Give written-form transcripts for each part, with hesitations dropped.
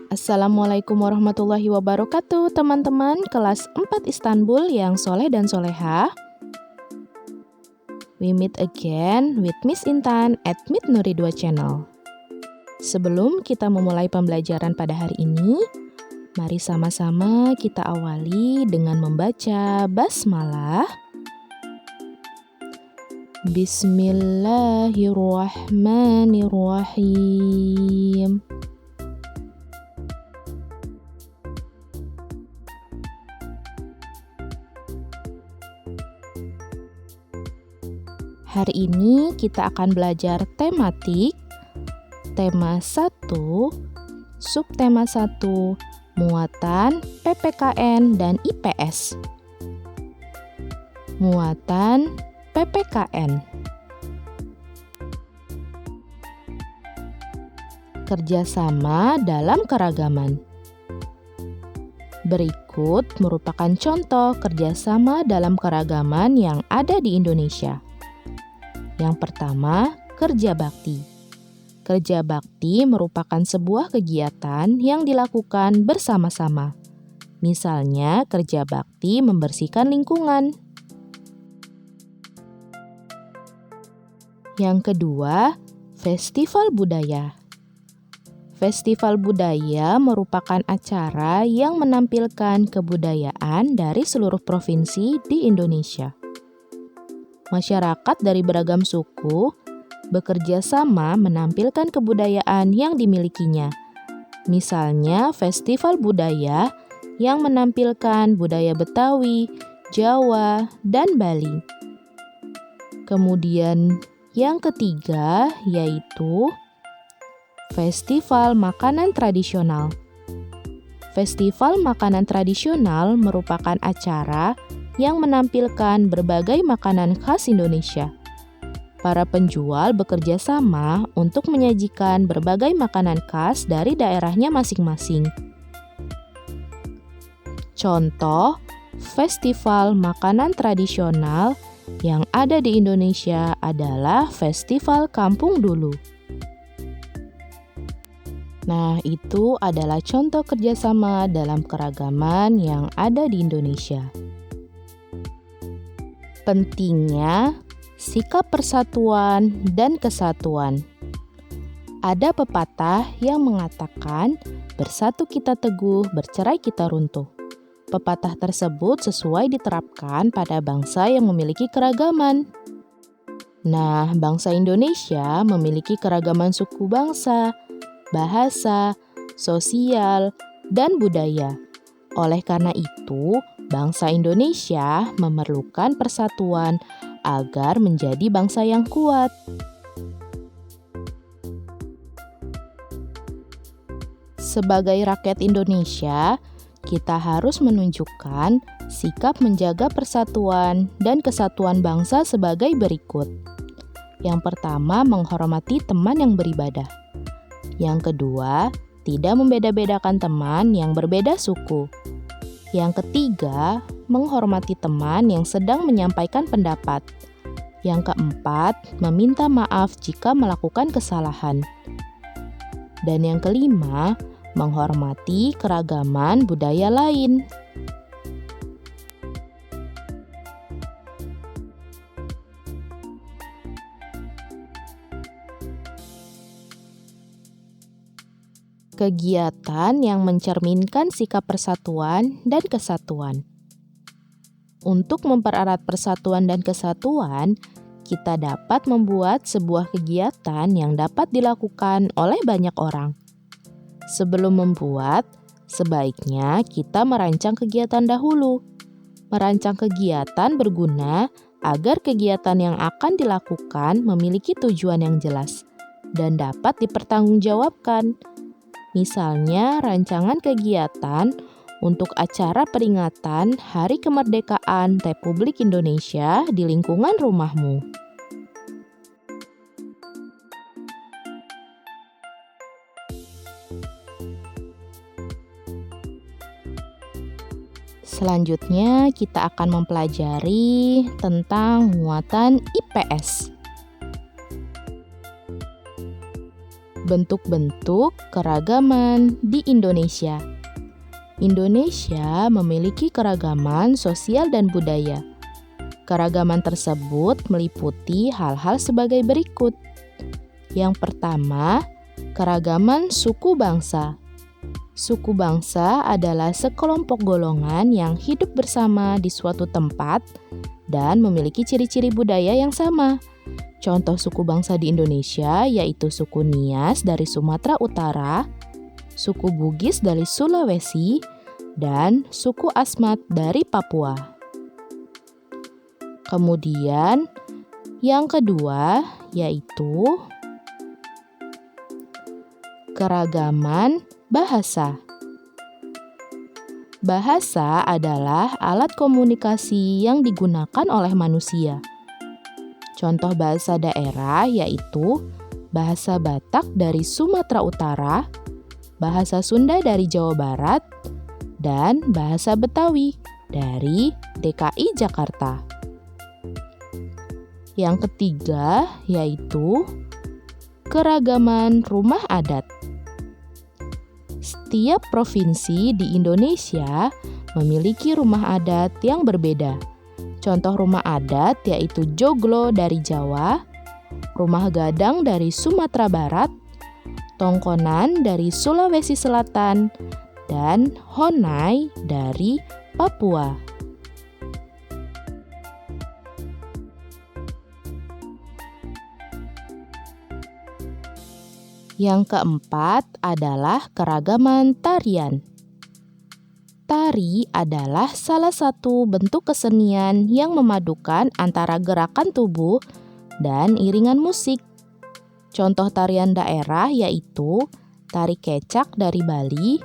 Assalamualaikum warahmatullahi wabarakatuh, teman-teman kelas 4 Istanbul yang soleh dan soleha. We meet again with Miss Intan at Meet Nuri 2 Channel. Sebelum kita memulai pembelajaran pada hari ini, mari sama-sama kita awali dengan membaca basmalah. Bismillahirrahmanirrahim. Hari ini kita akan belajar tematik, tema 1, subtema 1, muatan, PPKN, dan IPS. Muatan, PPKN. Kerjasama dalam keragaman. Berikut merupakan contoh kerjasama dalam keragaman yang ada di Indonesia. Yang pertama, kerja bakti. Kerja bakti merupakan sebuah kegiatan yang dilakukan bersama-sama. Misalnya, kerja bakti membersihkan lingkungan. Yang kedua, festival budaya. Festival budaya merupakan acara yang menampilkan kebudayaan dari seluruh provinsi di Indonesia. Masyarakat dari beragam suku bekerja sama menampilkan kebudayaan yang dimilikinya. Misalnya, festival budaya yang menampilkan budaya Betawi, Jawa, dan Bali. Kemudian yang ketiga yaitu festival makanan tradisional. Festival makanan tradisional merupakan acara yang menampilkan berbagai makanan khas Indonesia. Para penjual bekerja sama untuk menyajikan berbagai makanan khas dari daerahnya masing-masing. Contoh, festival makanan tradisional yang ada di Indonesia adalah Festival Kampung Dulu. Nah, itu adalah contoh kerjasama dalam keragaman yang ada di Indonesia. Pentingnya sikap persatuan dan kesatuan. Ada pepatah yang mengatakan, bersatu kita teguh, bercerai kita runtuh. Pepatah tersebut sesuai diterapkan pada bangsa yang memiliki keragaman. Nah, bangsa Indonesia memiliki keragaman suku bangsa, bahasa, sosial, dan budaya. Oleh karena itu, bangsa Indonesia memerlukan persatuan agar menjadi bangsa yang kuat. Sebagai rakyat Indonesia, kita harus menunjukkan sikap menjaga persatuan dan kesatuan bangsa sebagai berikut. Yang pertama, menghormati teman yang beribadah. Yang kedua, tidak membeda-bedakan teman yang berbeda suku. Yang ketiga, menghormati teman yang sedang menyampaikan pendapat. Yang keempat, meminta maaf jika melakukan kesalahan. Dan yang kelima, menghormati keragaman budaya lain. Kegiatan yang mencerminkan sikap persatuan dan kesatuan. Untuk mempererat persatuan dan kesatuan, kita dapat membuat sebuah kegiatan yang dapat dilakukan oleh banyak orang. Sebelum membuat, sebaiknya kita merancang kegiatan dahulu. Merancang kegiatan berguna agar kegiatan yang akan dilakukan memiliki tujuan yang jelas dan dapat dipertanggungjawabkan. Misalnya, rancangan kegiatan untuk acara peringatan Hari Kemerdekaan Republik Indonesia di lingkungan rumahmu. Selanjutnya, kita akan mempelajari tentang muatan IPS. Bentuk-bentuk keragaman di Indonesia. Indonesia memiliki keragaman sosial dan budaya. Keragaman tersebut meliputi hal-hal sebagai berikut. Yang pertama, keragaman suku bangsa. Suku bangsa adalah sekelompok golongan yang hidup bersama di suatu tempat dan memiliki ciri-ciri budaya yang sama. Contoh suku bangsa di Indonesia yaitu suku Nias dari Sumatera Utara, suku Bugis dari Sulawesi, dan suku Asmat dari Papua. Kemudian, yang kedua yaitu keragaman bahasa. Bahasa adalah alat komunikasi yang digunakan oleh manusia. Contoh bahasa daerah yaitu bahasa Batak dari Sumatera Utara, bahasa Sunda dari Jawa Barat, dan bahasa Betawi dari DKI Jakarta. Yang ketiga yaitu keragaman rumah adat. Setiap provinsi di Indonesia memiliki rumah adat yang berbeda. Contoh rumah adat yaitu Joglo dari Jawa, Rumah Gadang dari Sumatera Barat, Tongkonan dari Sulawesi Selatan, dan Honai dari Papua. Yang keempat adalah keragaman tarian. Tari adalah salah satu bentuk kesenian yang memadukan antara gerakan tubuh dan iringan musik. Contoh tarian daerah yaitu tari kecak dari Bali,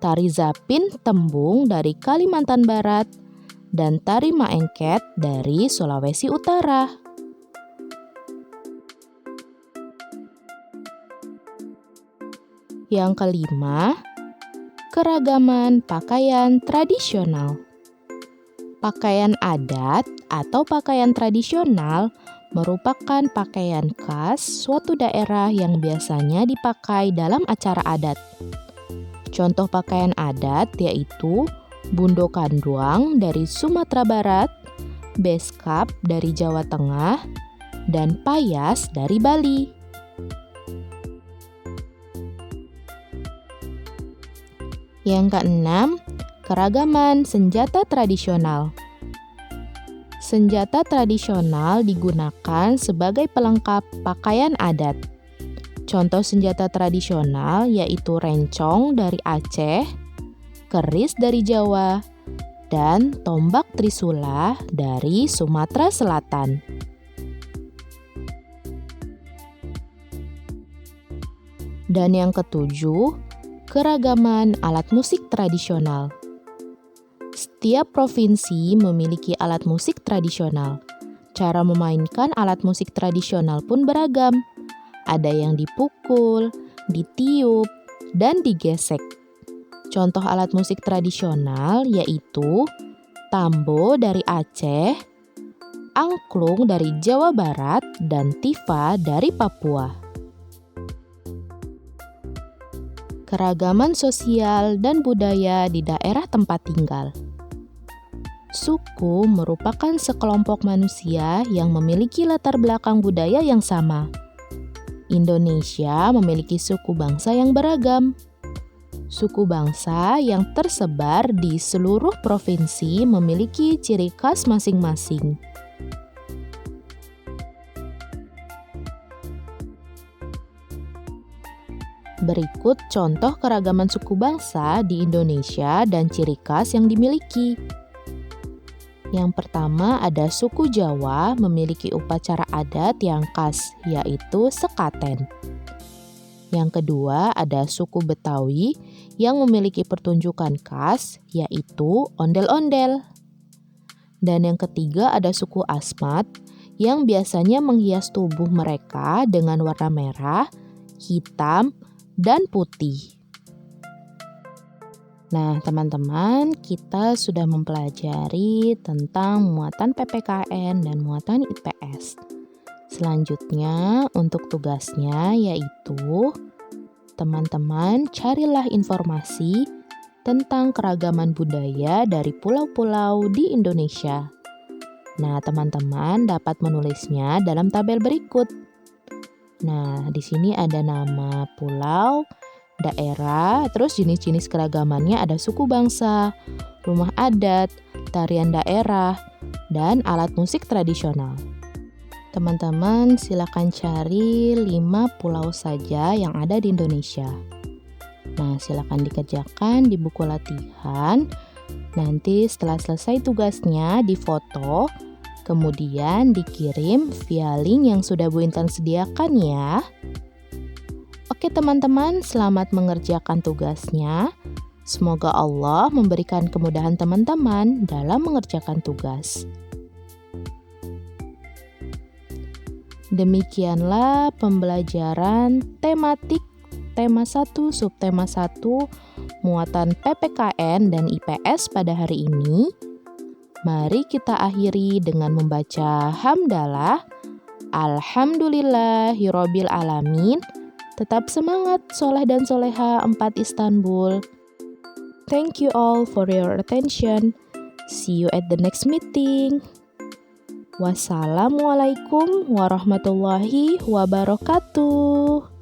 tari zapin tembung dari Kalimantan Barat, dan tari maengket dari Sulawesi Utara. Yang kelima, keragaman pakaian tradisional. Pakaian adat atau pakaian tradisional merupakan pakaian khas suatu daerah yang biasanya dipakai dalam acara adat. Contoh pakaian adat yaitu bundo kanduang dari Sumatera Barat, beskap dari Jawa Tengah, dan payas dari Bali. Yang keenam, keragaman senjata tradisional. Senjata tradisional digunakan sebagai pelengkap pakaian adat. Contoh senjata tradisional yaitu rencong dari Aceh, keris dari Jawa, dan tombak trisula dari Sumatera Selatan. Dan yang ketujuh, keragaman alat musik tradisional. Setiap provinsi memiliki alat musik tradisional. Cara memainkan alat musik tradisional pun beragam. Ada yang dipukul, ditiup, dan digesek. Contoh alat musik tradisional yaitu tambo dari Aceh, angklung dari Jawa Barat, dan tifa dari Papua. Keragaman sosial dan budaya di daerah tempat tinggal. Suku merupakan sekelompok manusia yang memiliki latar belakang budaya yang sama. Indonesia memiliki suku bangsa yang beragam. Suku bangsa yang tersebar di seluruh provinsi memiliki ciri khas masing-masing. Berikut contoh keragaman suku bangsa di Indonesia dan ciri khas yang dimiliki. Yang pertama ada suku Jawa memiliki upacara adat yang khas, yaitu sekaten. Yang kedua ada suku Betawi yang memiliki pertunjukan khas, yaitu ondel-ondel. Dan yang ketiga ada suku Asmat yang biasanya menghias tubuh mereka dengan warna merah, hitam, dan putih. Nah, teman-teman, kita sudah mempelajari tentang muatan PPKN dan muatan IPS. Selanjutnya, untuk tugasnya yaitu teman-teman carilah informasi tentang keragaman budaya dari pulau-pulau di Indonesia. Nah, teman-teman dapat menulisnya dalam tabel berikut. Nah, di sini ada nama pulau, daerah, terus jenis-jenis keragamannya ada suku bangsa, rumah adat, tarian daerah, dan alat musik tradisional. Teman-teman silakan cari 5 pulau saja yang ada di Indonesia. Nah, silakan dikerjakan di buku latihan. Nanti setelah selesai tugasnya difoto, kemudian dikirim via link yang sudah Bu Intan sediakan ya. Oke teman-teman, selamat mengerjakan tugasnya. Semoga Allah memberikan kemudahan teman-teman dalam mengerjakan tugas. Demikianlah pembelajaran tematik tema 1 subtema 1 muatan PPKN dan IPS pada hari ini. Mari kita akhiri dengan membaca hamdalah. Alhamdulillahirabbil alamin. Tetap semangat soleh dan soleha 4 Istanbul. Thank you all for your attention. See you at the next meeting. Wassalamualaikum warahmatullahi wabarakatuh.